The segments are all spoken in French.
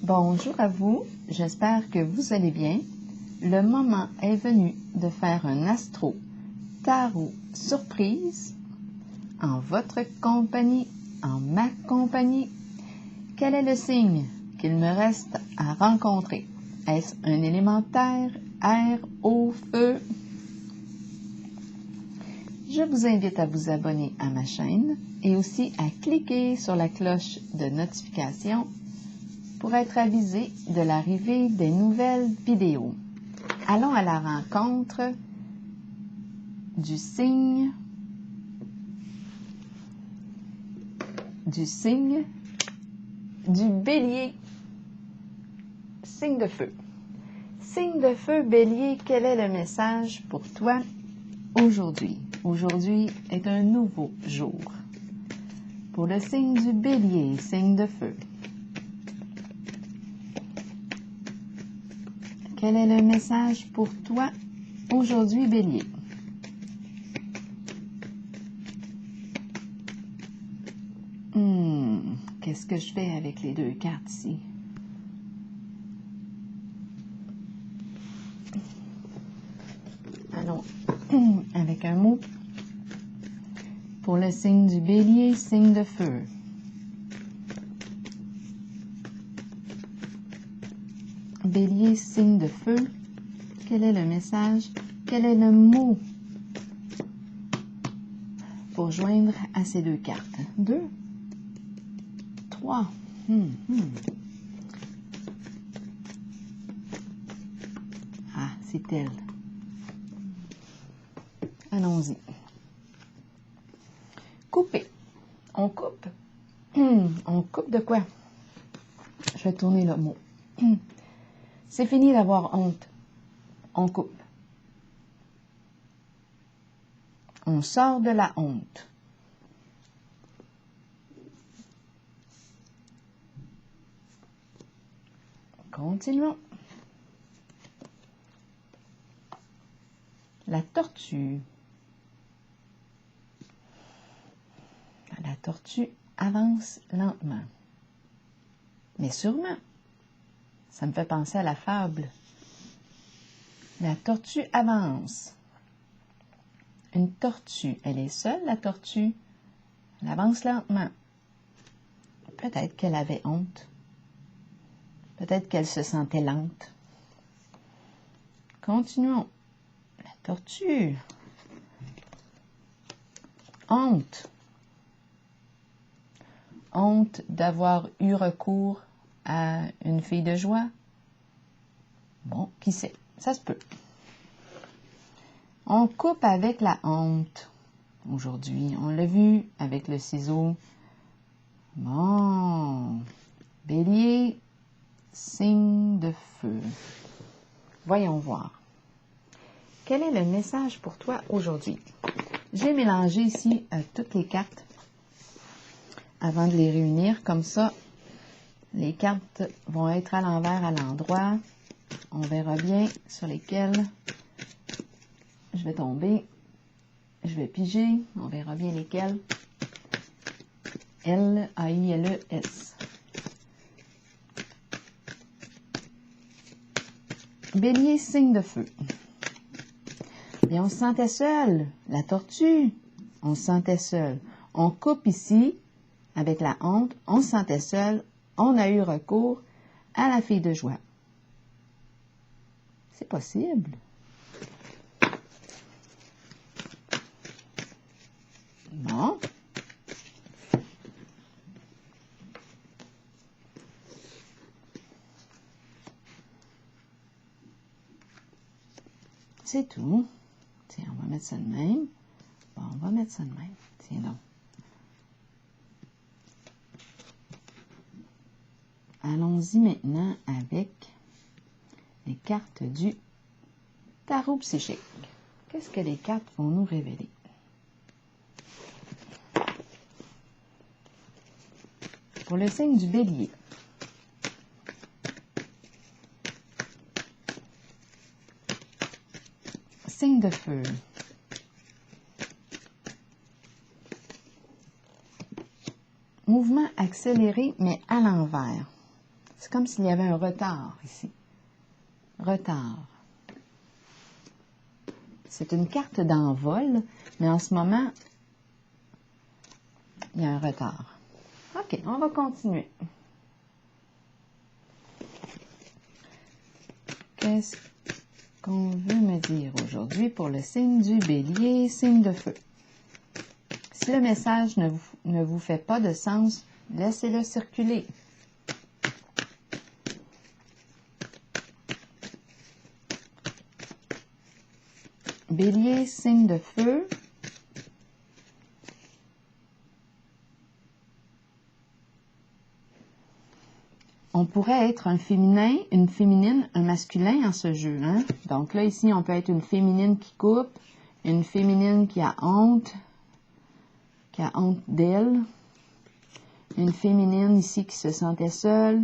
Bonjour à vous, j'espère que vous allez bien. Le moment est venu de faire un astro tarot surprise en votre compagnie, en ma compagnie. Quel est le signe qu'il me reste à rencontrer? Est-ce un élémentaire, air, eau, feu? Je vous invite à vous abonner à ma chaîne et aussi à cliquer sur la cloche de notification pour être avisé de l'arrivée des nouvelles vidéos. Allons à la rencontre du signe du Bélier, signe de feu. Signe de feu, Bélier, quel est le message pour toi aujourd'hui? Aujourd'hui est un nouveau jour. Pour le signe du Bélier, signe de feu. Quel est le message pour toi aujourd'hui, Bélier? Qu'est-ce que je fais avec les deux cartes ici? Allons avec un mot. Pour le signe du Bélier, signe de feu. Bélier, signe de feu. Quel est le message? Quel est le mot pour joindre à ces deux cartes? 2, 3. Ah, c'est elle. Allons-y. Couper. On coupe. On coupe de quoi? Je vais tourner le mot. C'est fini d'avoir honte. On coupe. On sort de la honte. Continuons. La tortue. La tortue avance lentement. Mais sûrement. Ça me fait penser à la fable. La tortue avance. Une tortue, elle est seule, la tortue. Elle avance lentement. Peut-être qu'elle avait honte. Peut-être qu'elle se sentait lente. Continuons. La tortue. Honte. Honte d'avoir eu recours à une fille de joie. Bon, qui sait, ça se peut. On coupe avec la honte. Aujourd'hui, on l'a vu avec le ciseau. Bon, Bélier, signe de feu. Voyons voir. Quel est le message pour toi aujourd'hui? J'ai mélangé ici toutes les cartes avant de les réunir. Comme ça, les cartes vont être à l'envers, à l'endroit. On verra bien sur lesquelles je vais tomber. Je vais piger. On verra bien lesquelles. L-A-I-L-E-S. Bélier, signe de feu. Bien, on se sentait seul. La tortue, on se sentait seul. On coupe ici, avec la honte, on se sentait seul. On a eu recours à la fille de joie. C'est possible. Bon. C'est tout. Tiens, on va mettre ça de même. Bon, on va mettre ça de même. Tiens donc. Allons-y maintenant avec les cartes du tarot psychique. Qu'est-ce que les cartes vont nous révéler? Pour le signe du Bélier. Signe de feu. Mouvement accéléré, mais à l'envers. C'est comme s'il y avait un retard ici. Retard. C'est une carte d'envol, mais en ce moment, il y a un retard. OK, on va continuer. Qu'est-ce qu'on veut me dire aujourd'hui pour le signe du Bélier, signe de feu? Si le message ne vous fait pas de sens, laissez-le circuler. Bélier, signe de feu. On pourrait être un féminin, une féminine, un masculin en ce jeu. Hein? Donc là, ici, on peut être une féminine qui coupe, une féminine qui a honte d'elle, une féminine ici qui se sentait seule,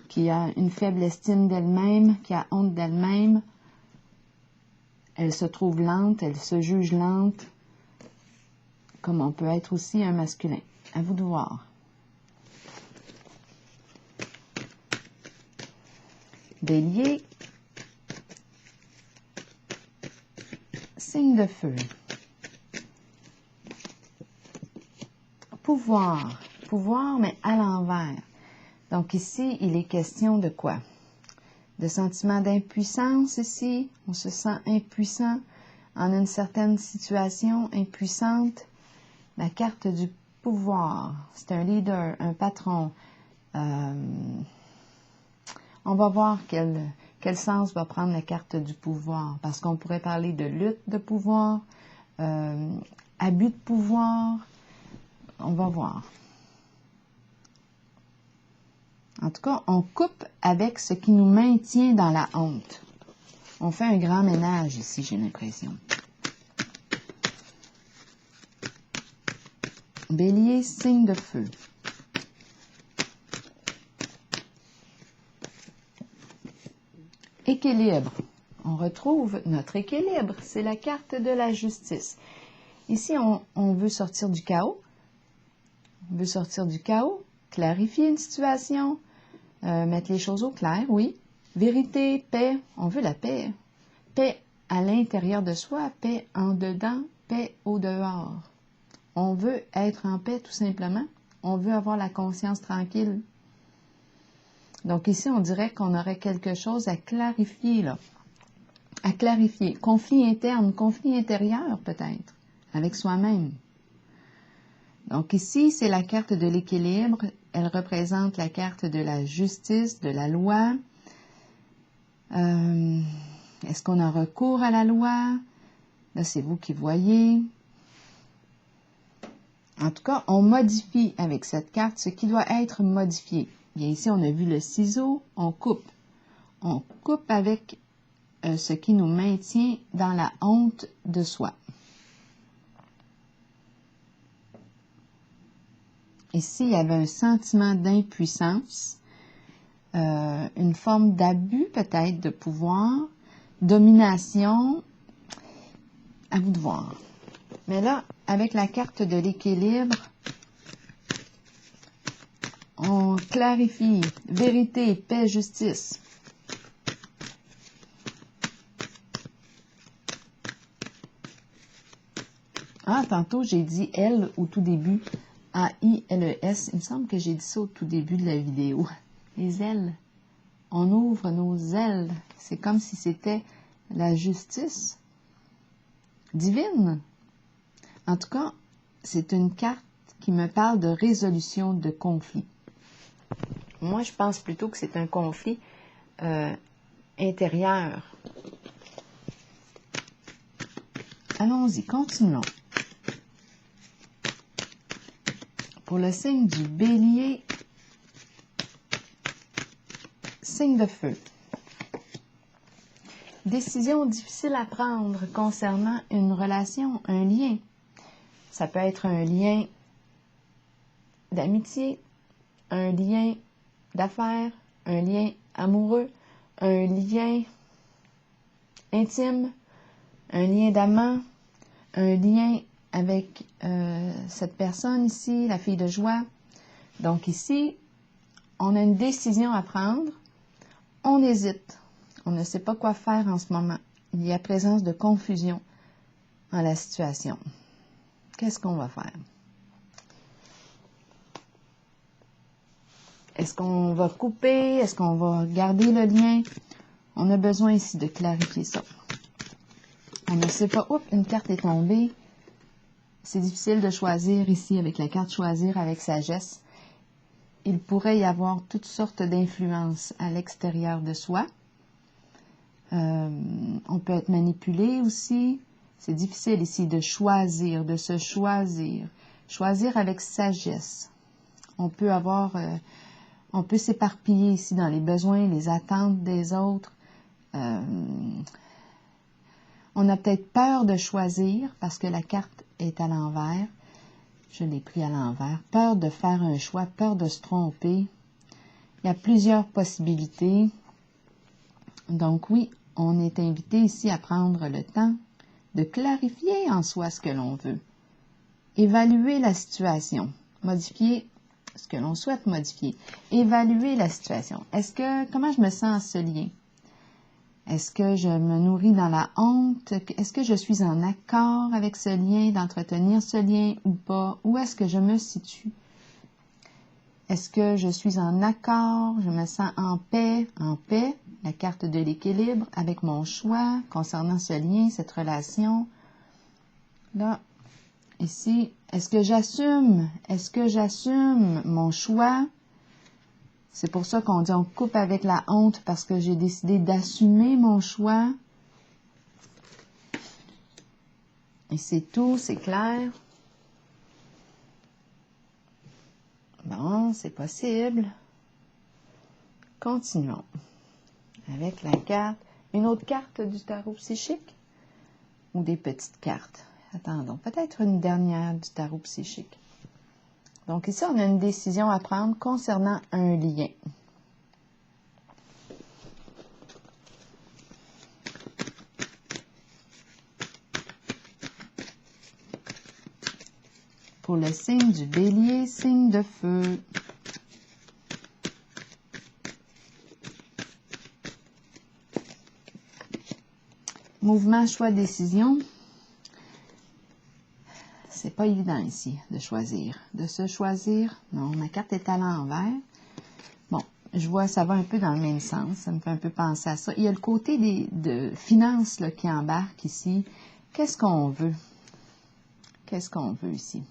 qui a une faible estime d'elle-même, qui a honte d'elle-même. Elle se trouve lente, elle se juge lente, comme on peut être aussi un masculin. À vous de voir. Bélier, signe de feu. Pouvoir, mais à l'envers. Donc ici, il est question de quoi? De sentiment d'impuissance ici. On se sent impuissant en une certaine situation, impuissante. La carte du pouvoir, c'est un leader, un patron. On va voir quel sens va prendre la carte du pouvoir, parce qu'on pourrait parler de lutte de pouvoir, abus de pouvoir. On va voir. En tout cas, on coupe avec ce qui nous maintient dans la honte. On fait un grand ménage ici, j'ai l'impression. Bélier, signe de feu. Équilibre. On retrouve notre équilibre. C'est la carte de la justice. Ici, on veut sortir du chaos. On veut sortir du chaos, clarifier une situation, mettre les choses au clair, oui. Vérité, paix. On veut la paix. Paix à l'intérieur de soi, paix en dedans, paix au dehors. On veut être en paix, tout simplement. On veut avoir la conscience tranquille. Donc ici, on dirait qu'on aurait quelque chose à clarifier, là. À clarifier. Conflit interne, conflit intérieur, peut-être, avec soi-même. Donc ici, c'est la carte de l'équilibre. Elle représente la carte de la justice, de la loi. Est-ce qu'on a recours à la loi? Là, c'est vous qui voyez. En tout cas, on modifie avec cette carte ce qui doit être modifié. Bien ici, on a vu le ciseau, on coupe. On coupe avec ce qui nous maintient dans la honte de soi. Ici, il y avait un sentiment d'impuissance, une forme d'abus peut-être de pouvoir, domination, à vous de voir. Mais là, avec la carte de l'équilibre, on clarifie vérité, paix, justice. Ah, tantôt, j'ai dit « L » au tout début. A-I-L-E-S. Il me semble que j'ai dit ça au tout début de la vidéo. Les ailes. On ouvre nos ailes. C'est comme si c'était la justice divine. En tout cas, c'est une carte qui me parle de résolution de conflit. Moi, je pense plutôt que c'est un conflit intérieur. Allons-y, continuons. Pour le signe du Bélier, signe de feu. Décision difficile à prendre concernant une relation, un lien. Ça peut être un lien d'amitié, un lien d'affaires, un lien amoureux, un lien intime, un lien d'amant, un lien avec cette personne ici, la fille de joie, Donc ici, on a une décision à prendre. On hésite. On ne sait pas quoi faire en ce moment. Il y a présence de confusion en la situation. Qu'est-ce qu'on va faire? Est-ce qu'on va couper? Est-ce qu'on va garder le lien? On a besoin ici de clarifier ça. On ne sait pas. Oups, une carte est tombée. C'est difficile de choisir ici avec la carte choisir avec sagesse. Il pourrait y avoir toutes sortes d'influences à l'extérieur de soi. On peut être manipulé aussi. C'est difficile ici de choisir, de se choisir. Choisir avec sagesse. On peut on peut s'éparpiller ici dans les besoins, les attentes des autres. On a peut-être peur de choisir parce que la carte est à l'envers. Je l'ai pris à l'envers. Peur de faire un choix, peur de se tromper. Il y a plusieurs possibilités. Donc oui, on est invité ici à prendre le temps de clarifier en soi ce que l'on veut. Évaluer la situation. Modifier ce que l'on souhaite modifier. Évaluer la situation. Comment je me sens à ce lien? Est-ce que je me nourris dans la honte? Est-ce que je suis en accord avec ce lien, d'entretenir ce lien ou pas? Où est-ce que je me situe? Est-ce que je suis en accord? Je me sens en paix, la carte de l'équilibre, avec mon choix concernant ce lien, cette relation. Là, ici, est-ce que j'assume? Est-ce que j'assume mon choix? C'est pour ça qu'on dit on coupe avec la honte parce que j'ai décidé d'assumer mon choix. Et c'est tout, c'est clair. Bon, c'est possible. Continuons avec la carte. Une autre carte du tarot psychique ou des petites cartes? Attendons, peut-être une dernière du tarot psychique. Donc ici, on a une décision à prendre concernant un lien. Pour le signe du Bélier, signe de feu. Mouvement, choix, décision. C'est pas évident ici de choisir. De se choisir. Non, ma carte est à l'envers. Bon, je vois, ça va un peu dans le même sens. Ça me fait un peu penser à ça. Il y a le côté de finances là, qui embarque ici. Qu'est-ce qu'on veut? Qu'est-ce qu'on veut ici?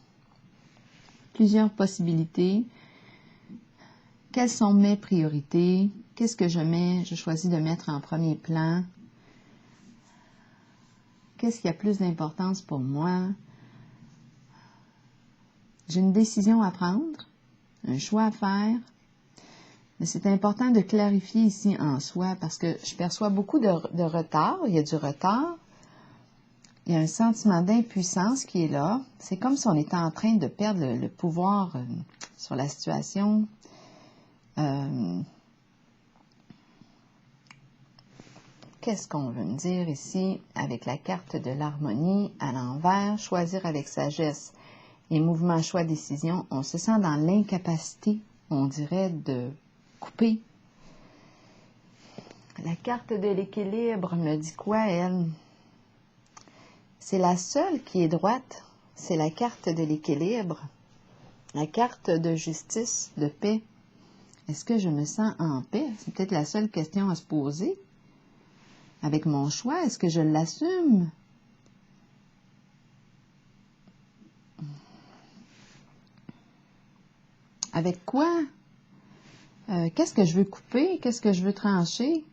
Plusieurs possibilités. Quelles sont mes priorités? Qu'est-ce que je mets? Je choisis de mettre en premier plan. Qu'est-ce qui a plus d'importance pour moi? J'ai une décision à prendre, un choix à faire, mais c'est important de clarifier ici en soi parce que je perçois beaucoup de retard. Il y a du retard. Il y a un sentiment d'impuissance qui est là. C'est comme si on était en train de perdre le pouvoir sur la situation. Qu'est-ce qu'on veut me dire ici avec la carte de l'harmonie à l'envers? Choisir avec sagesse et mouvement, choix, décision. On se sent dans l'incapacité, on dirait, de couper. La carte de l'équilibre me dit quoi, elle? C'est la seule qui est droite. C'est la carte de l'équilibre. La carte de justice, de paix. Est-ce que je me sens en paix? C'est peut-être la seule question à se poser. Avec mon choix, est-ce que je l'assume? Avec quoi? Qu'est-ce que je veux couper? Qu'est-ce que je veux trancher?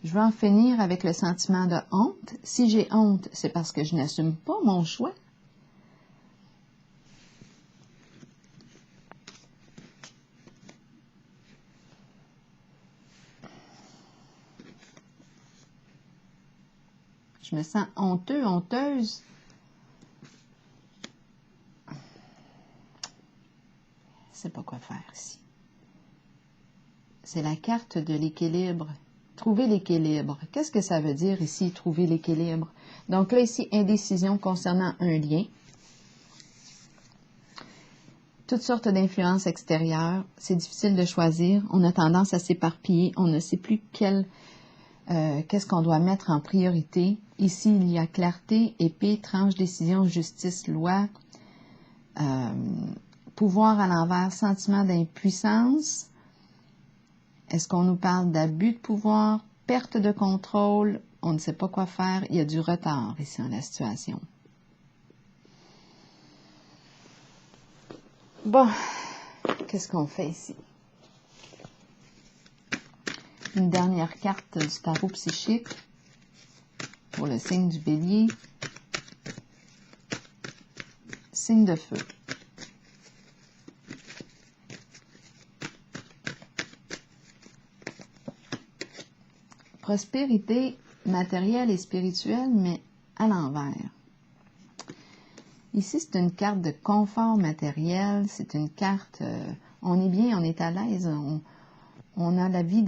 Je veux en finir avec le sentiment de honte. Si j'ai honte, c'est parce que je n'assume pas mon choix. Je me sens honteux, honteuse. Je ne sais pas quoi faire ici. C'est la carte de l'équilibre. Trouver l'équilibre. Qu'est-ce que ça veut dire ici, trouver l'équilibre? Donc là, ici, indécision concernant un lien. toutes sortes d'influences extérieures. C'est difficile de choisir. On a tendance à s'éparpiller. On ne sait plus qu'est-ce qu'on doit mettre en priorité. Ici, il y a clarté, épée, tranche, décision, justice, loi, pouvoir à l'envers, sentiment d'impuissance. Est-ce qu'on nous parle d'abus de pouvoir, perte de contrôle? On ne sait pas quoi faire. Il y a du retard ici dans la situation. Bon, qu'est-ce qu'on fait ici? Une dernière carte du tarot psychique pour le signe du Bélier. Signe de feu. Prospérité matérielle et spirituelle, mais à l'envers. Ici, c'est une carte de confort matériel. C'est une carte, on est bien, on est à l'aise, on a la vie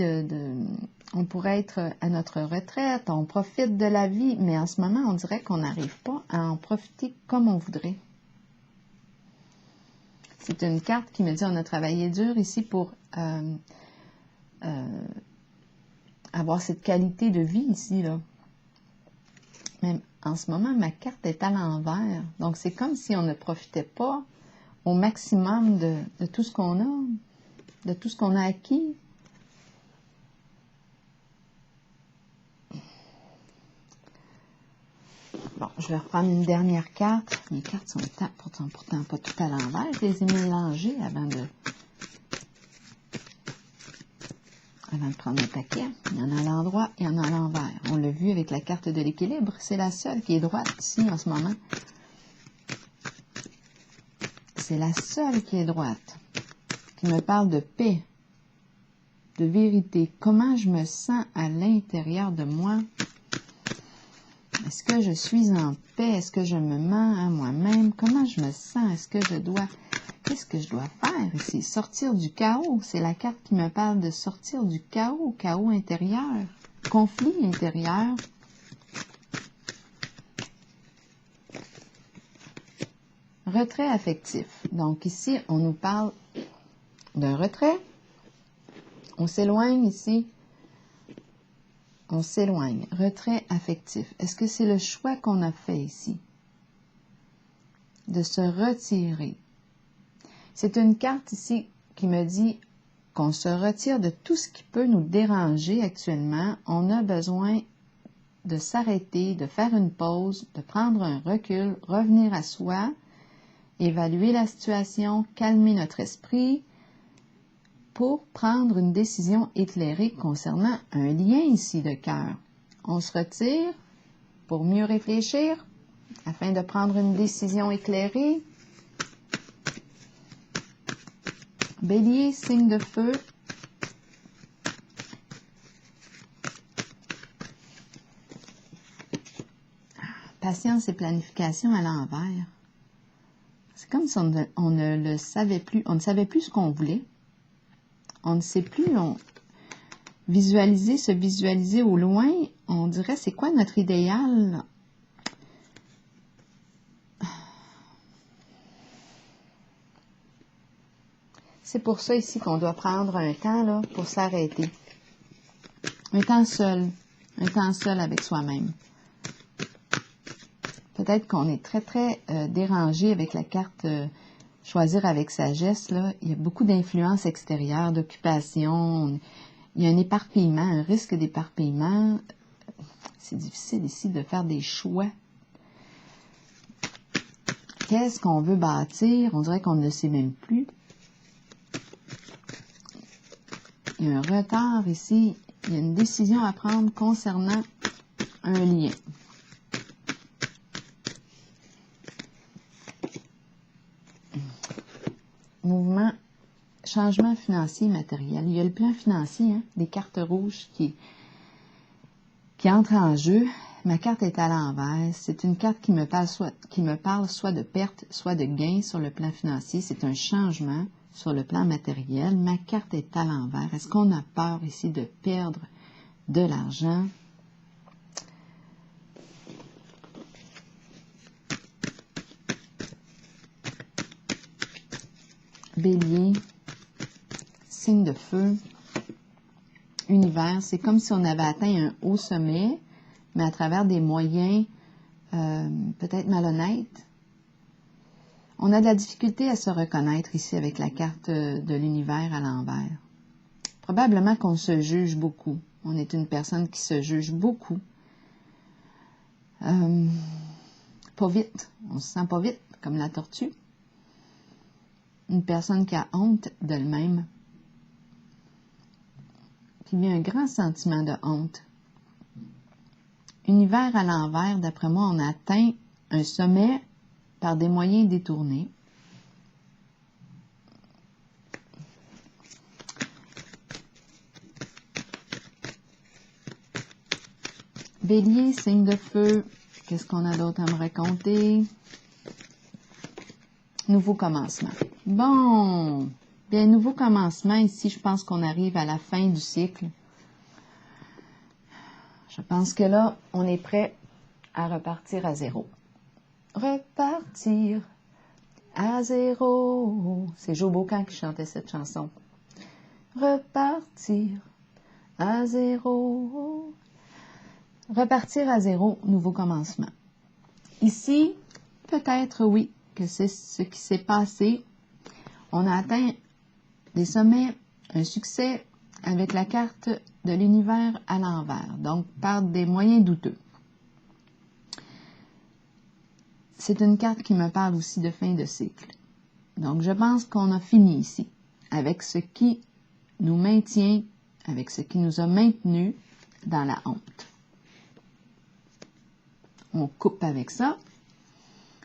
on pourrait être à notre retraite, on profite de la vie, mais en ce moment, on dirait qu'on n'arrive pas à en profiter comme on voudrait. C'est une carte qui me dit on a travaillé dur ici pour avoir cette qualité de vie ici, là. Mais en ce moment, ma carte est à l'envers. Donc, c'est comme si on ne profitait pas au maximum de tout ce qu'on a, de tout ce qu'on a acquis. Bon, je vais reprendre une dernière carte. Mes cartes sont pourtant pas tout à l'envers. Je les ai mélangées avant de prendre le paquet. Il y en a à l'endroit, il y en a à l'envers. On l'a vu avec la carte de l'équilibre. C'est la seule qui est droite ici en ce moment. C'est la seule qui est droite, qui me parle de paix, de vérité. Comment je me sens à l'intérieur de moi? Est-ce que je suis en paix? Est-ce que je me mens à moi-même? Comment je me sens? Qu'est-ce que je dois faire ici? Sortir du chaos. C'est la carte qui me parle de sortir du chaos, chaos intérieur, conflit intérieur. Retrait affectif. Donc ici, on nous parle d'un retrait. On s'éloigne ici. On s'éloigne. Retrait affectif. Est-ce que c'est le choix qu'on a fait ici? De se retirer. C'est une carte ici qui me dit qu'on se retire de tout ce qui peut nous déranger actuellement. On a besoin de s'arrêter, de faire une pause, de prendre un recul, revenir à soi, évaluer la situation, calmer notre esprit pour prendre une décision éclairée concernant un lien ici de cœur. On se retire pour mieux réfléchir afin de prendre une décision éclairée. Bélier, signe de feu. Patience et planification à l'envers. C'est comme si on ne le savait plus. On ne savait plus ce qu'on voulait. On ne sait plus. Se visualiser au loin, on dirait c'est quoi notre idéal? C'est pour ça ici qu'on doit prendre un temps là, pour s'arrêter. Un temps seul avec soi-même. Peut-être qu'on est très, très dérangé avec la carte choisir avec sagesse. Là. Il y a beaucoup d'influences extérieures, d'occupation. Il y a un éparpillement, un risque d'éparpillement. C'est difficile ici de faire des choix. Qu'est-ce qu'on veut bâtir? On dirait qu'on ne le sait même plus. Il y a un retard ici. Il y a une décision à prendre concernant un lien. Mouvement, changement financier matériel. Il y a le plan financier, des cartes rouges qui entrent en jeu. Ma carte est à l'envers. C'est une carte qui me parle soit de perte, soit de gain sur le plan financier. C'est un changement sur le plan matériel. Ma carte est à l'envers. Est-ce qu'on a peur ici de perdre de l'argent? Bélier, signe de feu, univers, c'est comme si on avait atteint un haut sommet, mais à travers des moyens peut-être malhonnêtes. On a de la difficulté à se reconnaître ici avec la carte de l'univers à l'envers. Probablement qu'on se juge beaucoup. On est une personne qui se juge beaucoup. Pas vite. On se sent pas vite, comme la tortue. Une personne qui a honte d'elle-même. Puis il y a un grand sentiment de honte. Univers à l'envers, d'après moi, on a atteint un sommet par des moyens détournés. Bélier, signe de feu. Qu'est-ce qu'on a d'autre à me raconter? Nouveau commencement. Bon, bien, nouveau commencement. Ici, je pense qu'on arrive à la fin du cycle. Je pense que là, on est prêt à repartir à zéro. Repartir à zéro. C'est Joe Bocan qui chantait cette chanson. Repartir à zéro. Repartir à zéro, nouveau commencement. Ici, peut-être oui, que c'est ce qui s'est passé. On a atteint des sommets, un succès avec la carte de l'univers à l'envers, donc par des moyens douteux. C'est une carte qui me parle aussi de fin de cycle. Donc, je pense qu'on a fini ici, avec ce qui nous maintient, avec ce qui nous a maintenus dans la honte. On coupe avec ça.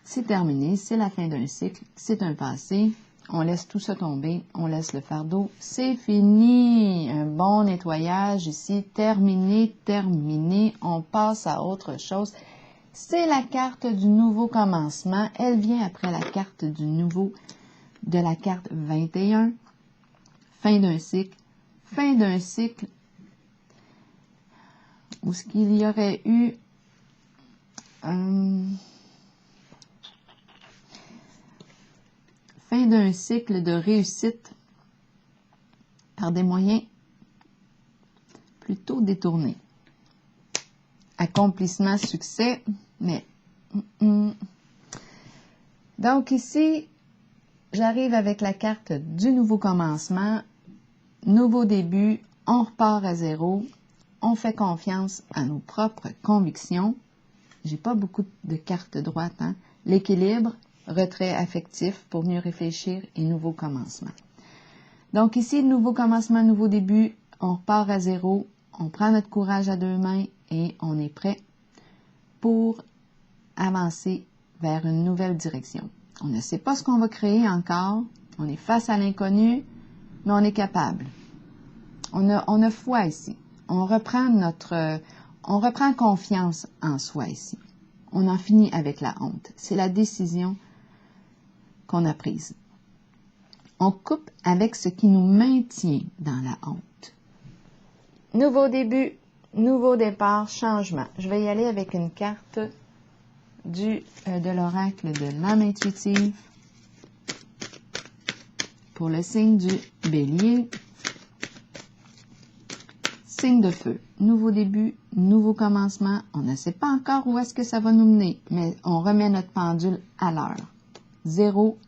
C'est terminé, c'est la fin d'un cycle, c'est un passé. On laisse tout ça tomber, on laisse le fardeau. C'est fini. Un bon nettoyage ici. Terminé, terminé. On passe à autre chose. C'est la carte du nouveau commencement. Elle vient après la carte de la carte 21. Fin d'un cycle. Fin d'un cycle où ce qu'il y aurait eu fin d'un cycle de réussite par des moyens plutôt détournés. Accomplissement, succès, mais... Donc ici, j'arrive avec la carte du nouveau commencement, nouveau début, on repart à zéro, on fait confiance à nos propres convictions. J'ai pas beaucoup de cartes droites, hein? L'équilibre, retrait affectif pour mieux réfléchir et nouveau commencement. Donc ici, nouveau commencement, nouveau début, on repart à zéro, on prend notre courage à deux mains et on est prêt pour avancer vers une nouvelle direction. On ne sait pas ce qu'on va créer encore, on est face à l'inconnu, mais on est capable. On a foi ici. On reprend confiance en soi ici. On en finit avec la honte. C'est la décision qu'on a prise. On coupe avec ce qui nous maintient dans la honte. Nouveau début, nouveau départ, changement. Je vais y aller avec une carte de l'oracle de l'âme intuitive pour le signe du Bélier. Signe de feu. Nouveau début, nouveau commencement. On ne sait pas encore où est-ce que ça va nous mener, mais on remet notre pendule à l'heure. Zéro.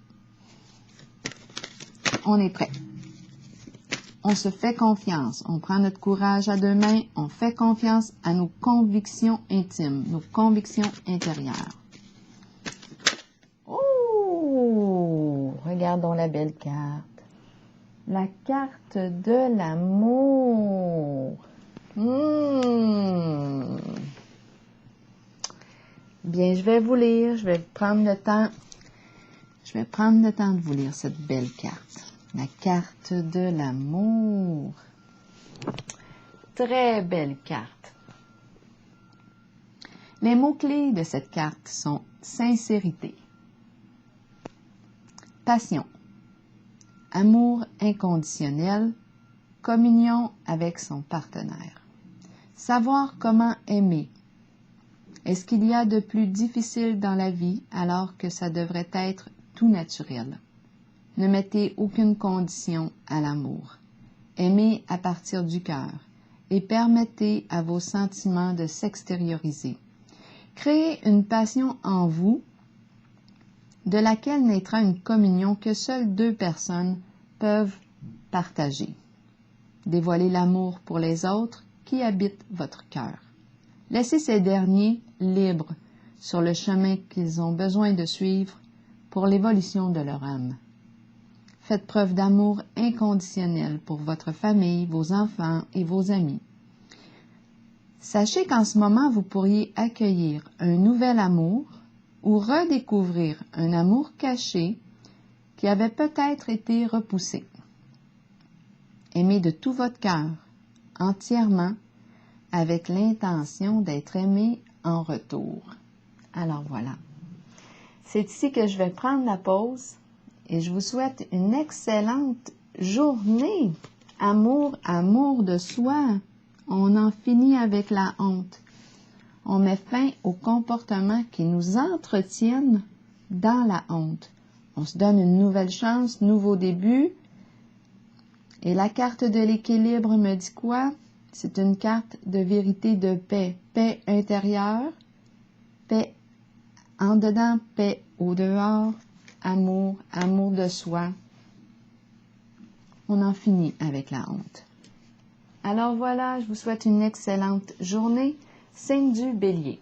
On est prêt. On se fait confiance. On prend notre courage à deux mains. On fait confiance à nos convictions intimes, nos convictions intérieures. Oh! Regardons la belle carte. La carte de l'amour. Bien, je vais vous lire. Je vais prendre le temps de vous lire cette belle carte. La carte de l'amour. Très belle carte. Les mots-clés de cette carte sont sincérité, passion, amour inconditionnel, communion avec son partenaire. Savoir comment aimer. Est-ce qu'il y a de plus difficile dans la vie alors que ça devrait être tout naturel? Ne mettez aucune condition à l'amour. Aimez à partir du cœur et permettez à vos sentiments de s'extérioriser. Créez une passion en vous de laquelle naîtra une communion que seules deux personnes peuvent partager. Dévoilez l'amour pour les autres qui habitent votre cœur. Laissez ces derniers libres sur le chemin qu'ils ont besoin de suivre pour l'évolution de leur âme. Faites preuve d'amour inconditionnel pour votre famille, vos enfants et vos amis. Sachez qu'en ce moment, vous pourriez accueillir un nouvel amour ou redécouvrir un amour caché qui avait peut-être été repoussé. Aimez de tout votre cœur, entièrement, avec l'intention d'être aimé en retour. Alors voilà. C'est ici que je vais prendre la pause et je vous souhaite une excellente journée. Amour, amour de soi. On en finit avec la honte. On met fin aux comportements qui nous entretiennent dans la honte. On se donne une nouvelle chance, nouveau début. Et la carte de l'équilibre me dit quoi? C'est une carte de vérité, de paix. Paix intérieure, paix en dedans, paix au dehors, amour, amour de soi. On en finit avec la honte. Alors voilà, je vous souhaite une excellente journée. Signe du Bélier.